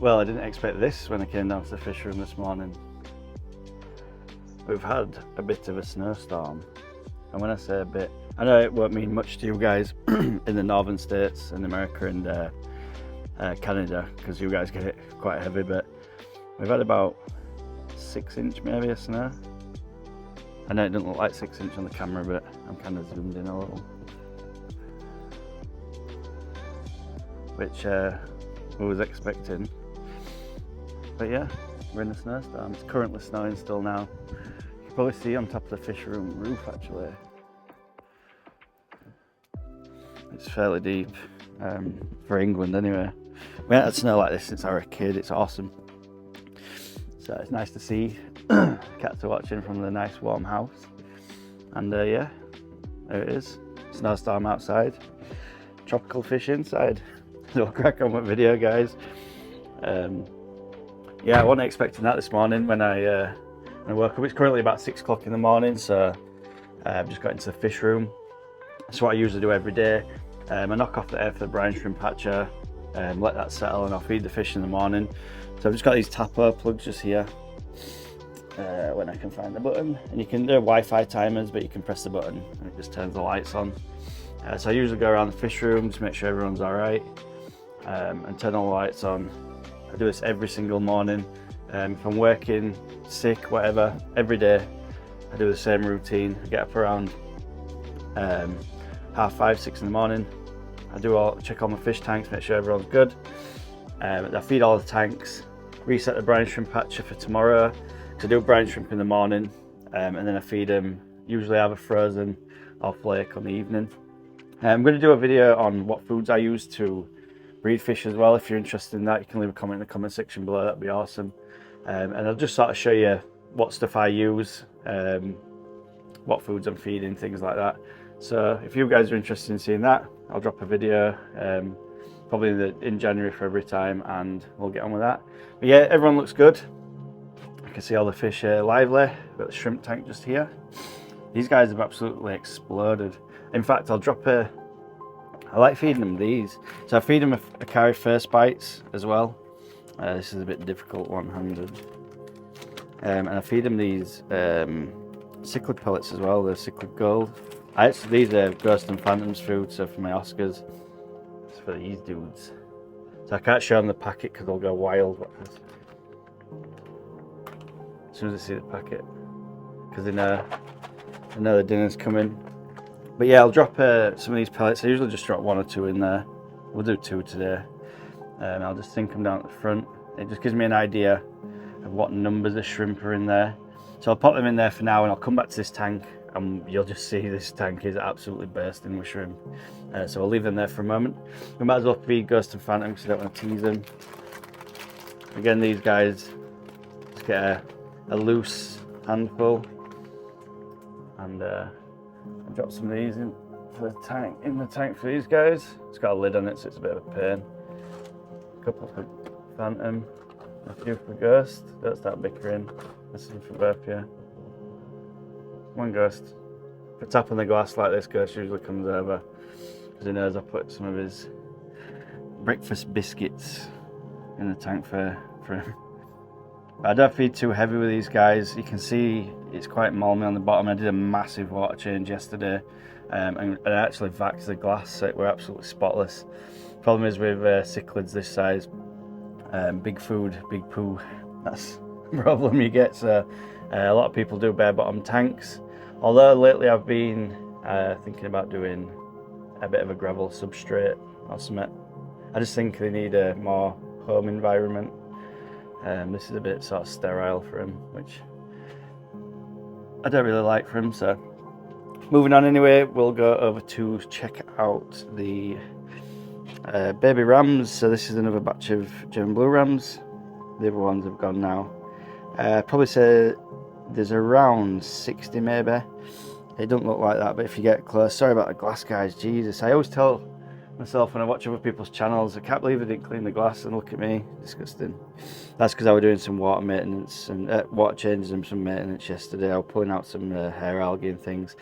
Well, I didn't expect this when I came down to the fish room this morning. We've had a bit of a snowstorm, and when I say a bit, I know it won't mean much to you guys in the northern states in America and Canada, because you guys get it quite heavy, but we've had about 6 inch maybe of snow. I know it doesn't look like 6 inch on the camera, but I'm kind of zoomed in a little, which I was expecting. But yeah, we're in a snowstorm. It's currently snowing still now. You can probably see on top of the fish room roof actually. It's fairly deep, for England anyway. We haven't had snow like this since I was a kid. It's awesome. So it's nice to see. Cats are watching from the nice warm house. And yeah, there it is. Snowstorm outside. Tropical fish inside. So I'll crack on with video, guys. Yeah, I wasn't expecting that this morning when I woke up. It's currently about 6 o'clock in the morning, so I've just got into the fish room. That's what I usually do every day. I knock off the air for the brine shrimp hatcher, let that settle, and I'll feed the fish in the morning. So I've just got these tapper plugs just here, when I can find the button. And you can do Wi-Fi timers, but you can press the button and it just turns the lights on. So I usually go around the fish room to make sure everyone's all right, and turn all the lights on. I do this every single morning. If I'm working, sick, whatever, every day I do the same routine. I get up around 5:30, 6 in the morning. I check all my fish tanks, make sure everyone's good. I feed all the tanks, reset the brine shrimp hatcher for tomorrow. So I do brine shrimp in the morning, and then I feed them, usually either frozen or flake on the evening. I'm going to do a video on what foods I use to breed fish as well. If you're interested in that, you can leave a comment in the comment section below. That'd be awesome. And I'll just sort of show you what stuff I use, what foods I'm feeding, things like that. So if you guys are interested in seeing that, I'll drop a video probably in January for every time, and we'll get on with that. But yeah, everyone looks good. I can see all the fish here lively. Got the shrimp tank just here. These guys have absolutely exploded. In fact, I like feeding them these. So I feed them a carry first bites as well. This is a bit difficult one-handed. And I feed them these cichlid pellets as well, the cichlid gold. These are Ghost and Phantoms food, so for my Oscars. It's for these dudes. So I can't show them the packet because they'll go wild. As soon as they see the packet, because they know the dinner's coming. But yeah, I'll drop some of these pellets. I usually just drop 1 or 2 in there. We'll do 2 today. I'll just sink them down at the front. It just gives me an idea of what numbers of shrimp are in there. So I'll pop them in there for now, and I'll come back to this tank, and you'll just see this tank is absolutely bursting with shrimp. So I'll leave them there for a moment. We might as well feed Ghost and Phantom because I don't want to tease them. Again, these guys just get a loose handful, and drop some of these in the tank for these guys. It's got a lid on it, so it's a bit of a pain. A couple for Phantom, a few for Ghost. Don't start bickering. This is for both, yeah. One Ghost. If I tap on the glass like this, Ghost usually comes over because he knows I put some of his breakfast biscuits in the tank for him. But I don't feed too heavy with these guys. You can see it's quite malmy on the bottom. I did a massive water change yesterday, and I actually vaxed the glass so it were absolutely spotless. Problem is with cichlids this size, big food, big poo. That's the problem you get. So a lot of people do bare bottom tanks. Although lately I've been thinking about doing a bit of a gravel substrate or something. I just think they need a more home environment. This is a bit sort of sterile for him, which I don't really like for him. So moving on anyway, we'll go over to check out the baby rams. So this is another batch of German blue rams. The other ones have gone now. Probably say there's around 60 maybe. It doesn't look like that, but if you get close, sorry about the glass, guys. Jesus, I always tell myself when I watch other people's channels, I can't believe I didn't clean the glass, and look at me, disgusting. That's because I was doing some water maintenance and water changes and some maintenance yesterday. I was pulling out some hair algae and things.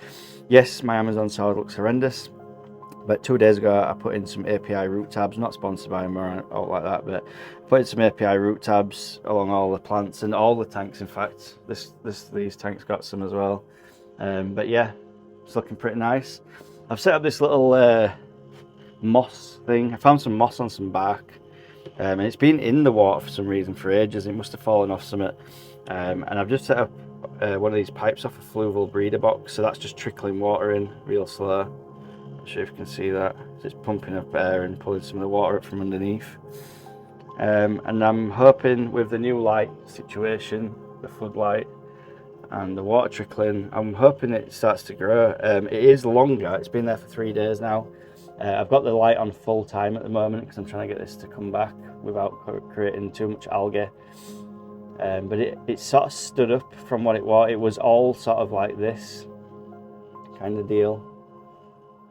Yes, my Amazon sword looks horrendous. But 2 days ago, I put in some API root tabs, not sponsored by them or like that, but put in some API root tabs along all the plants and all the tanks. In fact, these tanks got some as well. But yeah, it's looking pretty nice. I've set up this little moss thing. I found some moss on some bark, and it's been in the water for some reason for ages. It must have fallen off something. And I've just set up one of these pipes off a fluval breeder box, so that's just trickling water in real slow. Not sure if you can see that. It's just pumping up air and pulling some of the water up from underneath. And I'm hoping with the new light situation, the floodlight and the water trickling, I'm hoping it starts to grow. It is longer. It's been there for 3 days now. I've got the light on full time at the moment because I'm trying to get this to come back without creating too much algae. But it sort of stood up from what it was. It was all sort of like this kind of deal.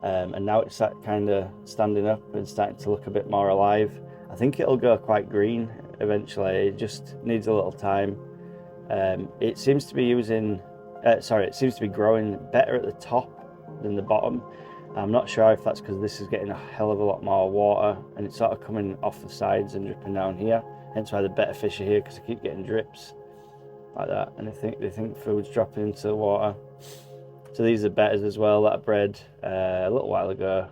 And now it's kind of standing up and starting to look a bit more alive. I think it'll go quite green eventually. It just needs a little time. It seems to be it seems to be growing better at the top than the bottom. I'm not sure if that's because this is getting a hell of a lot more water and it's sort of coming off the sides and dripping down here. Hence why the betta fish are here, because I keep getting drips like that, and they think food's dropping into the water. So these are bettas as well that I bred a little while ago,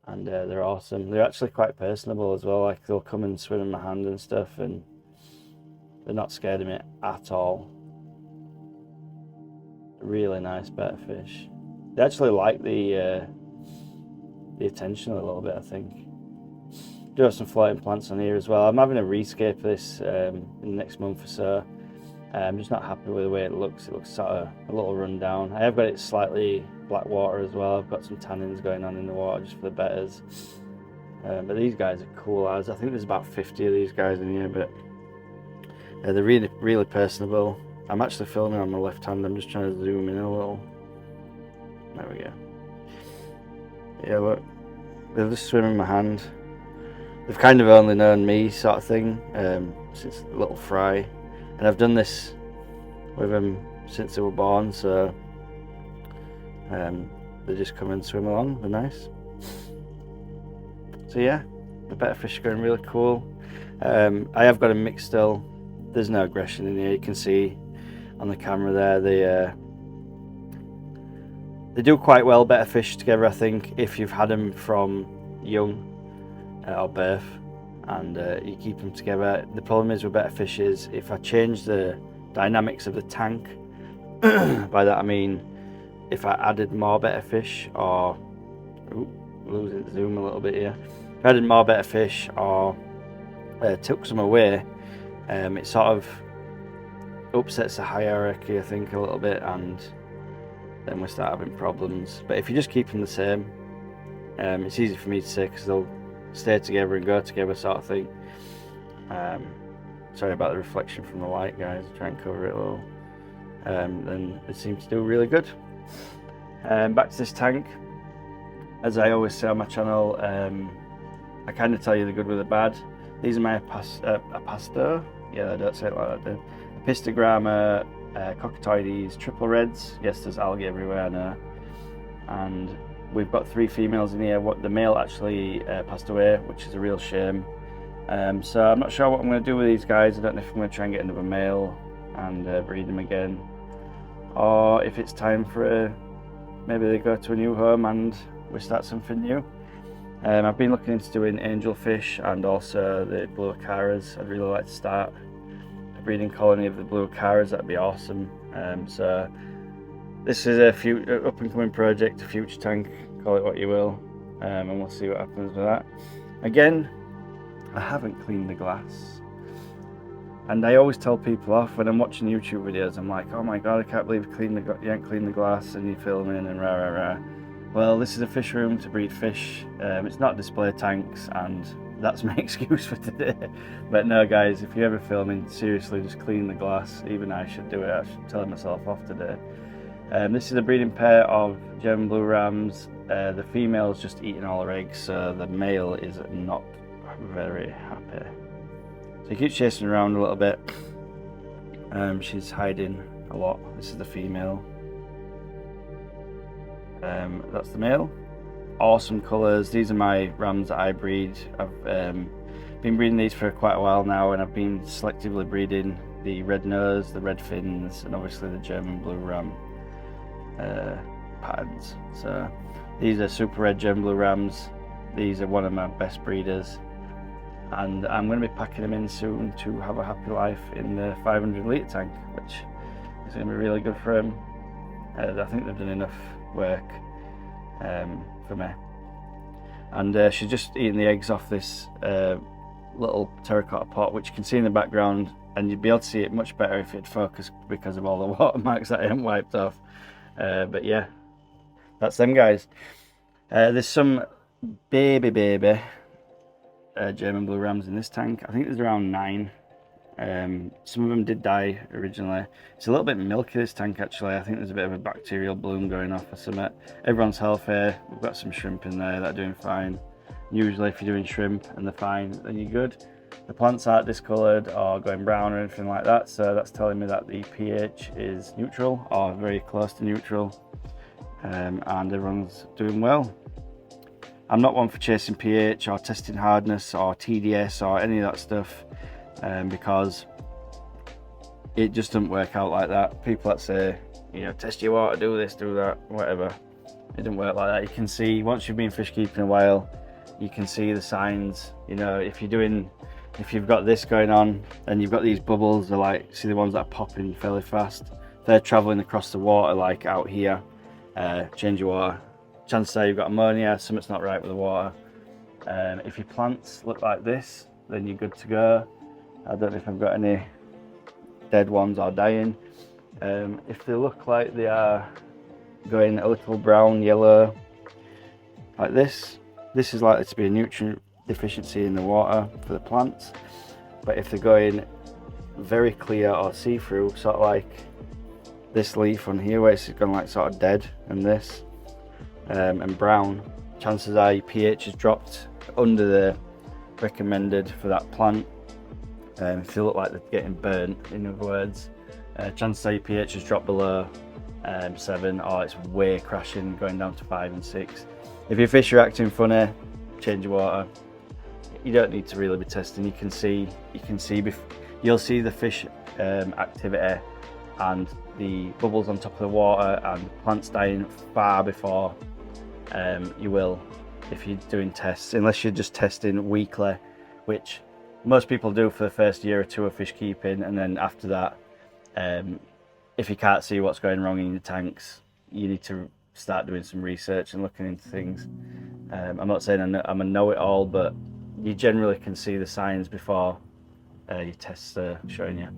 and they're awesome. They're actually quite personable as well. Like, they'll come and swim in my hand and stuff, and they're not scared of me at all. Really nice betta fish. They actually like the attention a little bit, I think. Do have some floating plants on here as well. I'm having a rescape of this in the next month or so. I'm just not happy with the way it looks. It looks sort of a little run down. I have got it slightly black water as well. I've got some tannins going on in the water just for the bettas. But these guys are cool as. I think there's about 50 of these guys in here, but they're really, really personable. I'm actually filming on my left hand. I'm just trying to zoom in a little. There we go. Yeah, look. They'll just swim in my hand. They've kind of only known me, sort of thing, since little fry. And I've done this with them since they were born, so they just come and swim along. They're nice. So yeah, the betta fish are going really cool. I have got a mix still. There's no aggression in here. You can see on the camera there. They do quite well, betta fish together, I think, if you've had them from young or birth, and you keep them together. The problem is with betta fish is if I change the dynamics of the tank, by that I mean if I added more betta fish, or losing the zoom a little bit here, if I added more betta fish or took some away, it sort of upsets the hierarchy, I think, a little bit, and then we start having problems. But if you just keep them the same, it's easy for me to say because they'll stay together and go together, sort of thing. Sorry about the reflection from the light, guys. I'll try and cover it a little. Then it seems to do really good. Back to this tank. As I always say on my channel, I kind of tell you the good with the bad. These are my Apasto. Yeah, I don't say it like that, do. Apistogramma, cockatoides, triple reds. Yes, there's algae everywhere, I know. And we've got 3 females in here. The male actually passed away, which is a real shame. So I'm not sure what I'm going to do with these guys. I don't know if I'm going to try and get another male and breed them again, or if it's time for maybe they go to a new home and we start something new. I've been looking into doing angelfish and also the blue acaras. I'd really like to start a breeding colony of the blue acaras. That'd be awesome. So this is a up and coming project, a future tank, call it what you will, and we'll see what happens with that. Again, I haven't cleaned the glass, and I always tell people off when I'm watching YouTube videos. I'm like, oh my god, I can't believe you ain't cleaned the glass and you're filming and rah rah rah. Well, this is a fish room to breed fish. It's not display tanks, and that's my excuse for today. But no, guys, if you're ever filming, seriously, just clean the glass. Even I should do it. I should tell myself off today. This is a breeding pair of German blue rams. The female's just eating all her eggs, so the male is not very happy. So he keeps chasing around a little bit. She's hiding a lot. This is the female. That's the male. awesome colours. These are my rams that I breed. I've been breeding these for quite a while now, and I've been selectively breeding the red nose, the red fins, and obviously the German blue ram patterns. So these are super red German blue rams. These are one of my best breeders, and I'm going to be packing them in soon to have a happy life in the 500 litre tank, which is going to be really good for them. I think they've done enough work for me. And she's just eating the eggs off this little terracotta pot, which you can see in the background, and you'd be able to see it much better if it focused because of all the watermarks that I haven't wiped off. But yeah, that's them guys. There's some baby German blue rams in this tank. I think there's around 9. Some of them did die originally. It's a little bit milky, this tank, actually. I think there's a bit of a bacterial bloom going off or something. Everyone's healthy. We've got some shrimp in there that are doing fine. Usually if you're doing shrimp and they're fine, then you're good. The plants aren't discoloured or going brown or anything like that, so that's telling me that the pH is neutral or very close to neutral, and everyone's doing well. I'm not one for chasing pH or testing hardness or TDS or any of that stuff, because it just doesn't work out like that. People that say, you know, test your water, do this, do that, whatever, it doesn't work like that. You can see, once you've been fish keeping a while, you can see the signs. You know, if you've got this going on and you've got these bubbles, they're like, see the ones that are popping fairly fast, they're traveling across the water, like out here. Change your water. Chances are you've got ammonia, something's not right with the water. If your plants look like this, then you're good to go. I don't know if I've got any dead ones or dying. If they look like they are going a little brown, yellow, like this is likely to be a nutrient deficiency in the water for the plants. But if they're going very clear or see-through, sort of like this leaf on here where it's gone like sort of dead, and this, and brown, chances are your pH has dropped under the recommended for that plant. If they look like they're getting burnt, in other words, chances are your pH has dropped below 7, or it's way crashing, going down to 5 and 6. If your fish are acting funny, change your water. You don't need to really be testing. You'll see the fish activity and the bubbles on top of the water and plants dying far before you will if you're doing tests, unless you're just testing weekly, which most people do for the first year or two of fish keeping, and then after that, if you can't see what's going wrong in your tanks, you need to start doing some research and looking into things. I'm not saying I'm a know-it-all, but you generally can see the signs before your tests are showing you.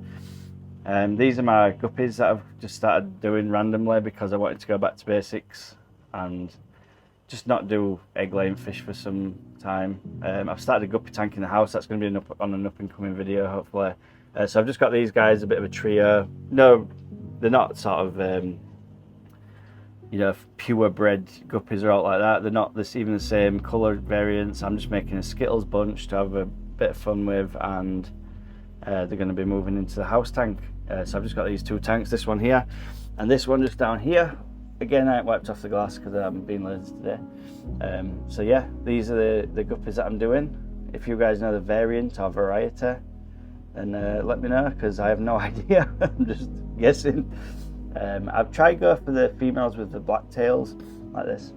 These are my guppies that I've just started doing randomly because I wanted to go back to basics and just not do egg-laying fish for some time. I've started a guppy tank in the house. That's going to be on an up-and-coming video, hopefully. So I've just got these guys, a bit of a trio. No, they're not sort of, you know, purebred guppies or out like that. They're not even the same colour variants. I'm just making a Skittles bunch to have a bit of fun with, and they're going to be moving into the house tank. So I've just got these 2 tanks, this one here and this one just down here. Again, I haven't wiped off the glass because I haven't been lazy today. So yeah, these are the guppies that I'm doing. If you guys know the variant or variety, then let me know, because I have no idea. I'm just guessing. I've tried to go for the females with the black tails like this.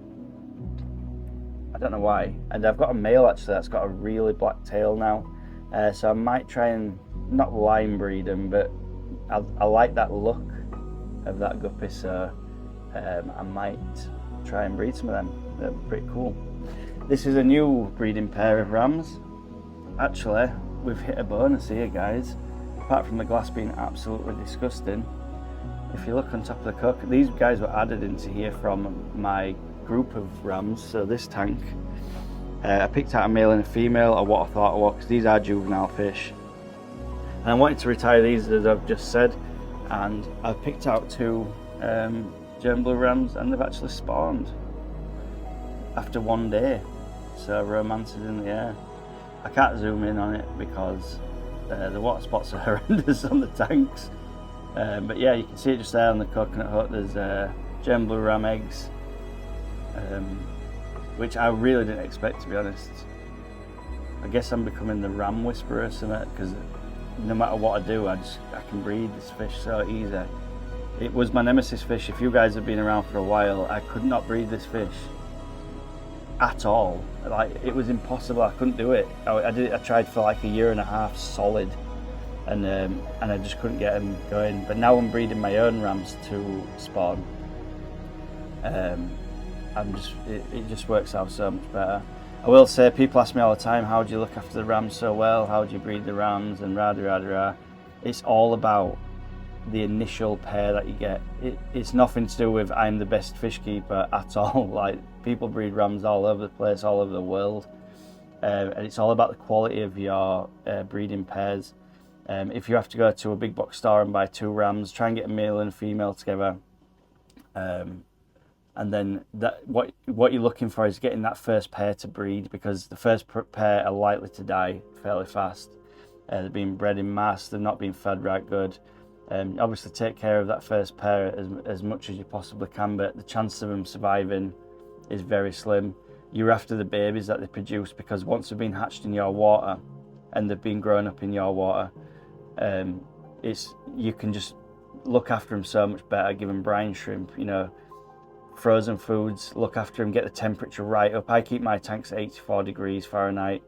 I don't know why. And I've got a male actually that's got a really black tail now. So I might try and not line breed them, but I like that look of that guppy, so I might try and breed some of them. They're pretty cool. This is a new breeding pair of rams. Actually, we've hit a bonus here, guys. Apart from the glass being absolutely disgusting, if you look on top of the cook, these guys were added into here from my group of rams, so this tank. I picked out a male and a female, or what I thought it was, because these are juvenile fish. And I wanted to retire these, as I've just said, and I've picked out 2 German blue rams, and they've actually spawned after 1 day. So romance is in the air. I can't zoom in on it because the water spots are horrendous on the tanks. But yeah, you can see it just there on the coconut hut. There's German blue ram eggs. which I really didn't expect, to be honest. I guess I'm becoming the ram whisperer or something, because no matter what I do, I can breed this fish so easy. It was my nemesis fish. If you guys have been around for a while, I could not breed this fish at all. Like, it was impossible. I couldn't do it. I tried for like a year and a half solid, and I just couldn't get them going. But now I'm breeding my own rams to spawn. It just works out so much better. I will say, people ask me all the time, how do you look after the rams so well? How do you breed the rams? And rah. It's all about the initial pair that you get. It's nothing to do with I'm the best fish keeper at all. Like, people breed rams all over the place, all over the world, and it's all about the quality of your breeding pairs. If you have to go to a big box store and buy 2 rams, try and get a male and a female together, and then what you're looking for is getting that first pair to breed, because the first pair are likely to die fairly fast. They're being bred in mass, they're not being fed right good. Obviously take care of that first pair as much as you possibly can, but the chance of them surviving is very slim. You're after the babies that they produce, because once they've been hatched in your water and they've been grown up in your water, you can just look after them so much better. Give them brine shrimp, frozen foods, look after them, get the temperature right up. I keep my tanks at 84 degrees Fahrenheit.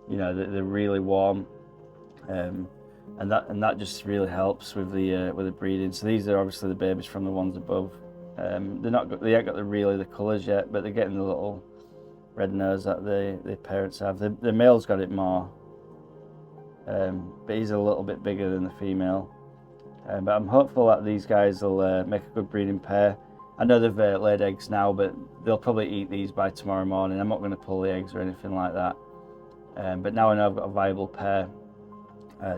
They're really warm, and that just really helps with the breeding. So these are obviously the babies from the ones above. They ain't got the colours yet, but they're getting the little red nose that the parents have. The male's got it more, but he's a little bit bigger than the female. But I'm hopeful that these guys will make a good breeding pair. I know they've laid eggs now, but they'll probably eat these by tomorrow morning. I'm not going to pull the eggs or anything like that. But now I know I've got a viable pair.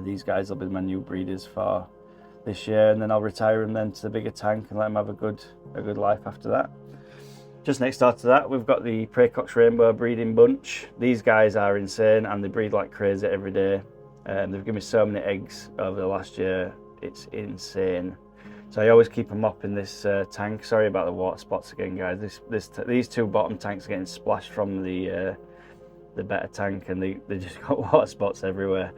These guys will be my new breeders for this year, and then I'll retire them then to the bigger tank and let them have a good life after that. Just next door to that, we've got the Praecox Rainbow breeding bunch. These guys are insane, and they breed like crazy every day. They've given me so many eggs over the last year, it's insane. So I always keep them up in this tank. Sorry about the water spots again, guys. These 2 bottom tanks are getting splashed from the betta tank, and they just got water spots everywhere.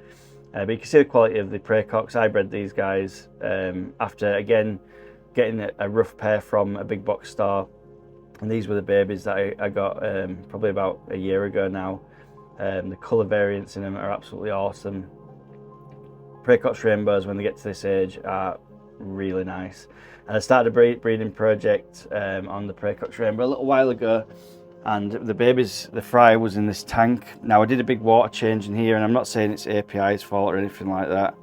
But you can see the quality of the Praecox. I bred these guys after, again, getting a rough pair from a big box store. And these were the babies that I got probably about a year ago now. The colour variants in them are absolutely awesome. Praecox Rainbows, when they get to this age, are really nice. And I started a breeding project on the Praecox Rainbow a little while ago. And the fry was in this tank. Now I did a big water change in here, and I'm not saying it's API's fault or anything like that,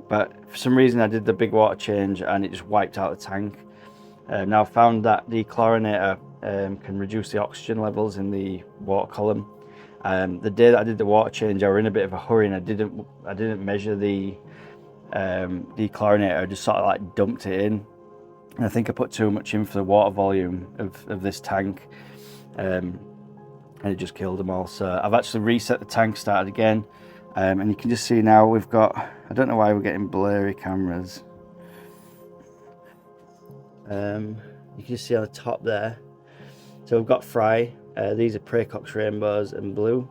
but for some reason I did the big water change and it just wiped out the tank. Now I found that the chlorinator can reduce the oxygen levels in the water column. The day that I did the water change, I was in a bit of a hurry, and I didn't measure the chlorinator. I just sort of like dumped it in. And I think I put too much in for the water volume of this tank, and it just killed them all. So I've actually reset the tank, started again, and you can just see now we've got, I don't know why we're getting blurry cameras. You can just see on the top there. So we've got fry. These are Praecox Rainbows and blue.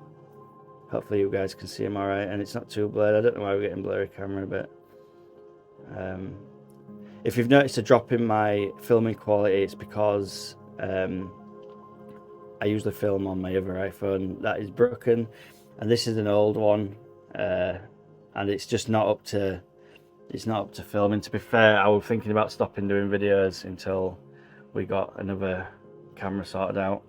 Hopefully you guys can see them all right, and it's not too blurred. I don't know why we're getting blurry camera, but if you've noticed a drop in my filming quality, it's because I usually film on my other iPhone that is broken, and this is an old one, and it's just not up to filming. To be fair, I was thinking about stopping doing videos until we got another camera sorted out.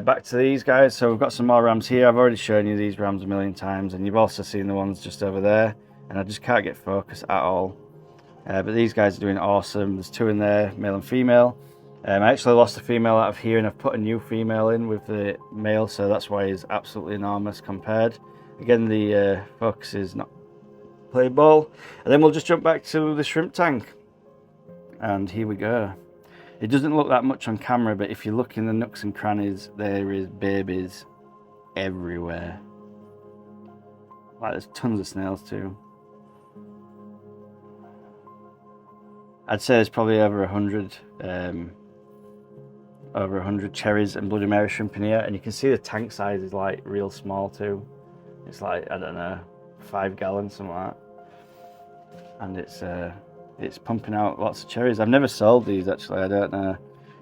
Back to these guys. So we've got some more rams here. I've already shown you these rams a million times, and you've also seen the ones just over there, and I just can't get focus at all. But these guys are doing awesome. There's 2 in there, male and female. I actually lost the female out of here, and I've put a new female in with the male, so that's why he's absolutely enormous compared. Again, the focus is not play ball. And then we'll just jump back to the shrimp tank. And here we go. It doesn't look that much on camera, but if you look in the nooks and crannies, there is babies everywhere. Like, there's tons of snails too. I'd say there's probably over 100 over 100 cherries and Bloody Mary shrimp in here, and you can see the tank size is like real small too. It's like, I don't know, 5 gallons, something like that. And it's pumping out lots of cherries. I've never sold these actually. I don't know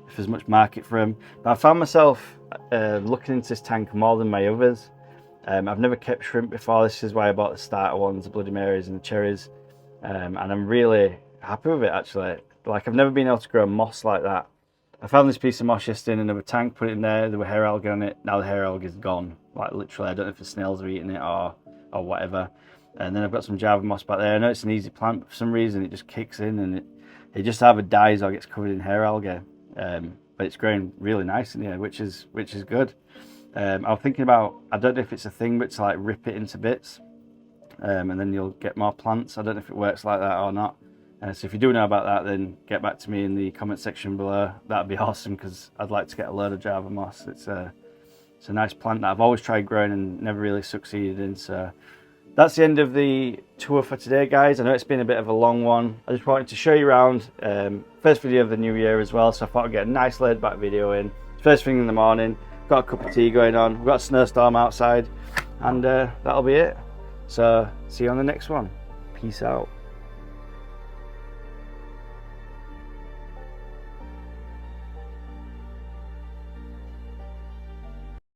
if there's much market for them. But I found myself looking into this tank more than my others. I've never kept shrimp before. This is why I bought the starter ones, the Bloody Marys and the cherries. And I'm really happy with it actually. Like, I've never been able to grow moss like that. I found this piece of moss yesterday in another tank, put it in there, there were hair algae on it. Now the hair algae is gone. Like, literally, I don't know if the snails are eating it or whatever. And then I've got some Java moss back there. I know it's an easy plant, but for some reason it just kicks in and it just either dies or gets covered in hair algae. But it's growing really nice in here, which is good. I was thinking about, I don't know if it's a thing, but to like rip it into bits, and then you'll get more plants. I don't know if it works like that or not. So if you do know about that, then get back to me in the comment section below. That'd be awesome, because I'd like to get a load of Java moss. It's a nice plant that I've always tried growing and never really succeeded in. So that's the end of the tour for today, guys. I know it's been a bit of a long one. I just wanted to show you around. First video of the new year as well, so I thought I'd get a nice laid back video in. First thing in the morning, got a cup of tea going on. We've got a snowstorm outside, and that'll be it. So see you on the next one. Peace out.